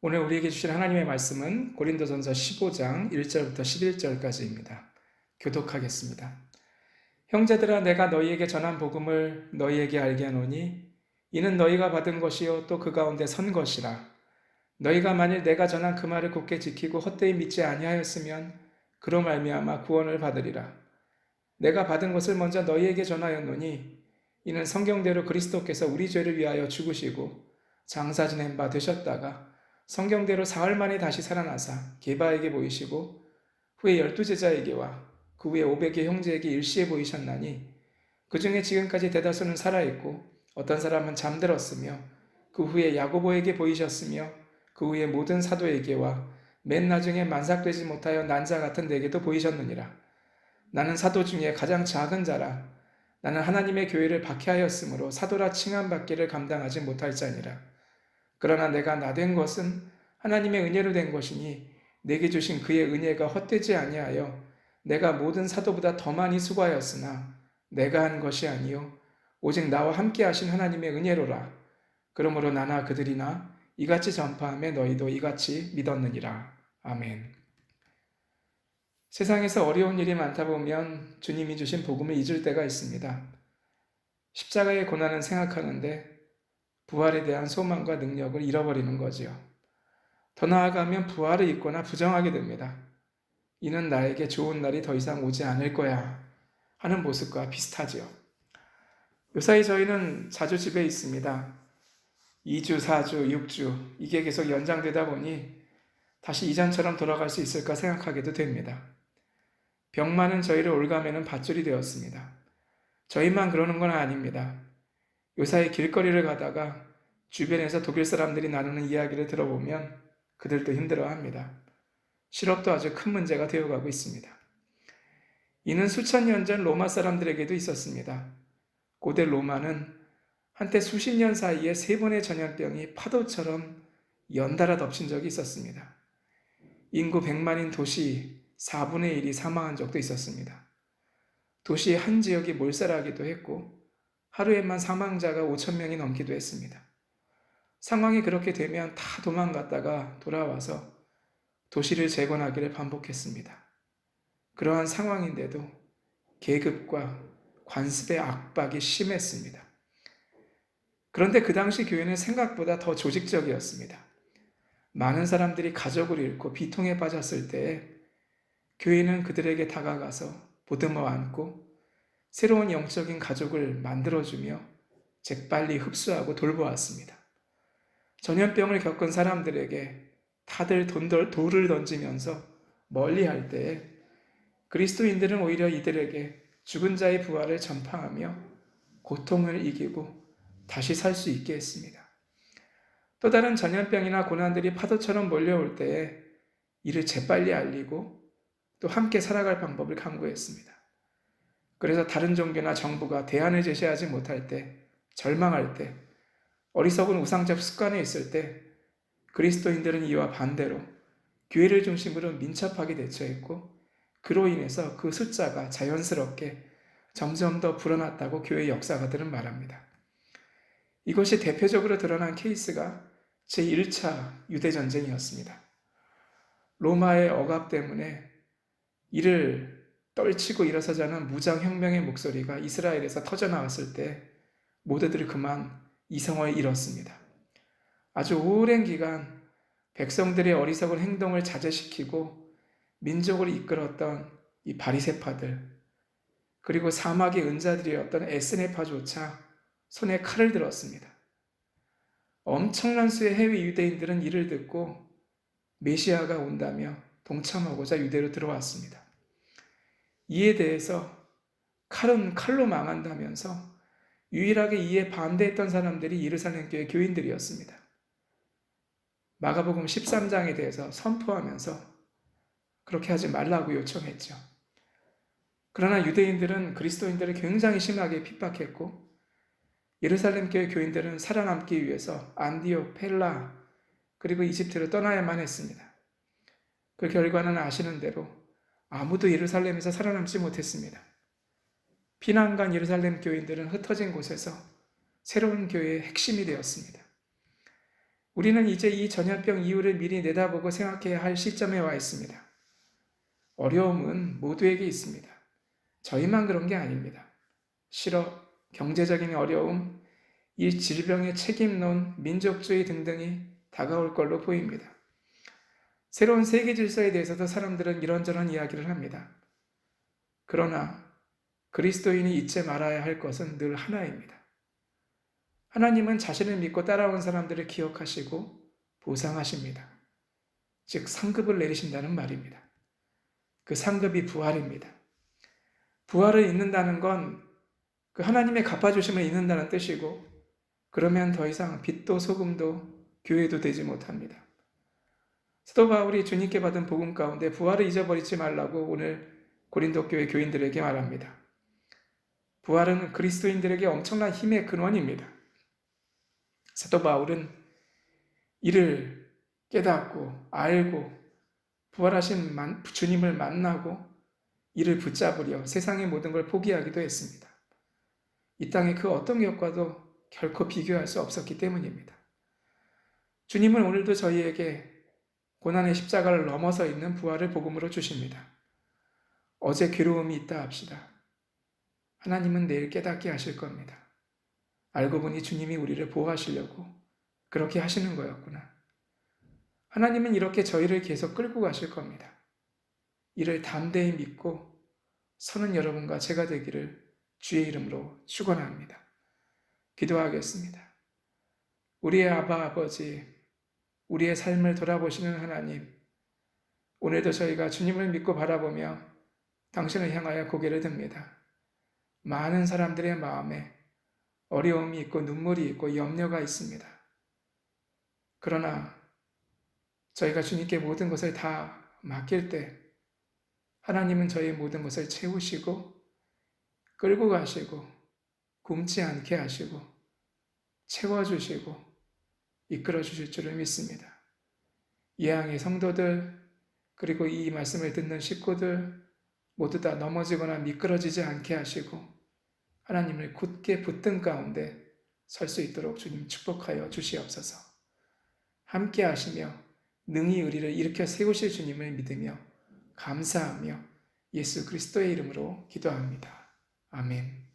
오늘 우리에게 주신 하나님의 말씀은 고린도전서 15장 1절부터 11절까지입니다. 교독하겠습니다. 형제들아, 내가 너희에게 전한 복음을 너희에게 알게 하노니 이는 너희가 받은 것이요 또 그 가운데 선 것이라. 너희가 만일 내가 전한 그 말을 굳게 지키고 헛되이 믿지 아니하였으면 그로 말미암아 구원을 받으리라. 내가 받은 것을 먼저 너희에게 전하였노니 이는 성경대로 그리스도께서 우리 죄를 위하여 죽으시고 장사 지낸 바 되셨다가 성경대로 사흘 만에 다시 살아나사 게바에게 보이시고 후에 12제자에게와 그 후에 500의 형제에게 일시에 보이셨나니 그 중에 지금까지 대다수는 살아있고 어떤 사람은 잠들었으며 그 후에 야고보에게 보이셨으며 그 후에 모든 사도에게와 맨 나중에 만삭되지 못하여 난자 같은 내게도 보이셨느니라. 나는 사도 중에 가장 작은 자라. 나는 하나님의 교회를 박해하였으므로 사도라 칭함받기를 감당하지 못할 자니라. 그러나 내가 나된 것은 하나님의 은혜로 된 것이니 내게 주신 그의 은혜가 헛되지 아니하여 내가 모든 사도보다 더 많이 수고하였으나 내가 한 것이 아니요 오직 나와 함께 하신 하나님의 은혜로라. 그러므로 나나 그들이나 이같이 전파하며 너희도 이같이 믿었느니라. 아멘. 세상에서 어려운 일이 많다 보면 주님이 주신 복음을 잊을 때가 있습니다. 십자가의 고난은 생각하는데 부활에 대한 소망과 능력을 잃어버리는 거지요. 더 나아가면 부활을 잊거나 부정하게 됩니다. 이는 나에게 좋은 날이 더 이상 오지 않을 거야 하는 모습과 비슷하지요. 요사이 저희는 자주 집에 있습니다. 2주, 4주, 6주 이게 계속 연장되다 보니 다시 이전처럼 돌아갈 수 있을까 생각하게도 됩니다. 병 많은 저희를 올가매는 밧줄이 되었습니다. 저희만 그러는 건 아닙니다. 요사이 길거리를 가다가 주변에서 독일 사람들이 나누는 이야기를 들어보면 그들도 힘들어합니다. 실업도 아주 큰 문제가 되어가고 있습니다. 이는 수천 년 전 로마 사람들에게도 있었습니다. 고대 로마는 한때 수십 년 사이에 3번의 전염병이 파도처럼 연달아 덮친 적이 있었습니다. 인구 100만인 도시 4분의 1이 사망한 적도 있었습니다. 도시의 한 지역이 몰살하기도 했고 하루에만 사망자가 5천 명이 넘기도 했습니다. 상황이 그렇게 되면 다 도망갔다가 돌아와서 도시를 재건하기를 반복했습니다. 그러한 상황인데도 계급과 관습의 압박이 심했습니다. 그런데 그 당시 교회는 생각보다 더 조직적이었습니다. 많은 사람들이 가족을 잃고 비통에 빠졌을 때 교회는 그들에게 다가가서 보듬어 안고 새로운 영적인 가족을 만들어주며 재빨리 흡수하고 돌보았습니다. 전염병을 겪은 사람들에게 다들 돌을 던지면서 멀리할 때에 그리스도인들은 오히려 이들에게 죽은 자의 부활을 전파하며 고통을 이기고 다시 살 수 있게 했습니다. 또 다른 전염병이나 고난들이 파도처럼 몰려올 때에 이를 재빨리 알리고 또 함께 살아갈 방법을 강구했습니다. 그래서 다른 종교나 정부가 대안을 제시하지 못할 때, 절망할 때, 어리석은 우상적 습관에 있을 때 그리스도인들은 이와 반대로 교회를 중심으로 민첩하게 대처했고 그로 인해서 그 숫자가 자연스럽게 점점 더 불어났다고 교회 역사가들은 말합니다. 이것이 대표적으로 드러난 케이스가 제1차 유대전쟁이었습니다. 로마의 억압 때문에 이를 떨치고 일어서자는 무장혁명의 목소리가 이스라엘에서 터져나왔을 때 모두들 그만 이성을 잃었습니다. 아주 오랜 기간 백성들의 어리석은 행동을 자제시키고 민족을 이끌었던 이 바리새파들 그리고 사막의 은자들이었던 에스네파조차 손에 칼을 들었습니다. 엄청난 수의 해외 유대인들은 이를 듣고 메시아가 온다며 동참하고자 유대로 들어왔습니다. 이에 대해서 칼은 칼로 망한다면서 유일하게 이에 반대했던 사람들이 예루살렘 교회 교인들이었습니다. 마가복음 13장에 대해서 선포하면서 그렇게 하지 말라고 요청했죠. 그러나 유대인들은 그리스도인들을 굉장히 심하게 핍박했고 예루살렘 교회 교인들은 살아남기 위해서 안디옥, 펠라 그리고 이집트로 떠나야만 했습니다. 그 결과는 아시는 대로 아무도 예루살렘에서 살아남지 못했습니다. 피난간 예루살렘 교인들은 흩어진 곳에서 새로운 교회의 핵심이 되었습니다. 우리는 이제 이 전염병 이후를 미리 내다보고 생각해야 할 시점에 와 있습니다. 어려움은 모두에게 있습니다. 저희만 그런 게 아닙니다. 실업, 경제적인 어려움, 이 질병의 책임론, 민족주의 등등이 다가올 걸로 보입니다. 새로운 세계 질서에 대해서도 사람들은 이런저런 이야기를 합니다. 그러나 그리스도인이 잊지 말아야 할 것은 늘 하나입니다. 하나님은 자신을 믿고 따라온 사람들을 기억하시고 보상하십니다. 즉 상급을 내리신다는 말입니다. 그 상급이 부활입니다. 부활을 잊는다는 건 그 하나님의 갚아주심을 잊는다는 뜻이고, 그러면 더 이상 빛도 소금도 교회도 되지 못합니다. 사도 바울이 주님께 받은 복음 가운데 부활을 잊어버리지 말라고 오늘 고린도 교회 교인들에게 말합니다. 부활은 그리스도인들에게 엄청난 힘의 근원입니다. 사도 바울은 이를 깨닫고 알고 부활하신 주님을 만나고 이를 붙잡으려 세상의 모든 걸 포기하기도 했습니다. 이 땅의 그 어떤 것과도 결코 비교할 수 없었기 때문입니다. 주님은 오늘도 저희에게 고난의 십자가를 넘어서 있는 부활을 복음으로 주십니다. 어제 괴로움이 있다 합시다. 하나님은 내일 깨닫게 하실 겁니다. 알고 보니 주님이 우리를 보호하시려고 그렇게 하시는 거였구나. 하나님은 이렇게 저희를 계속 끌고 가실 겁니다. 이를 담대히 믿고 서는 여러분과 제가 되기를 주의 이름으로 축원합니다. 기도하겠습니다. 우리의 아버지, 우리의 삶을 돌아보시는 하나님, 오늘도 저희가 주님을 믿고 바라보며 당신을 향하여 고개를 듭니다. 많은 사람들의 마음에 어려움이 있고 눈물이 있고 염려가 있습니다. 그러나 저희가 주님께 모든 것을 다 맡길 때 하나님은 저희의 모든 것을 채우시고 끌고 가시고 굶지 않게 하시고 채워주시고 이끌어 주실 줄을 믿습니다. 예양의 성도들 그리고 이 말씀을 듣는 식구들 모두 다 넘어지거나 미끄러지지 않게 하시고 하나님을 굳게 붙든 가운데 설 수 있도록 주님 축복하여 주시옵소서. 함께 하시며 능히 우리를 일으켜 세우실 주님을 믿으며 감사하며 예수 그리스도의 이름으로 기도합니다. 아멘.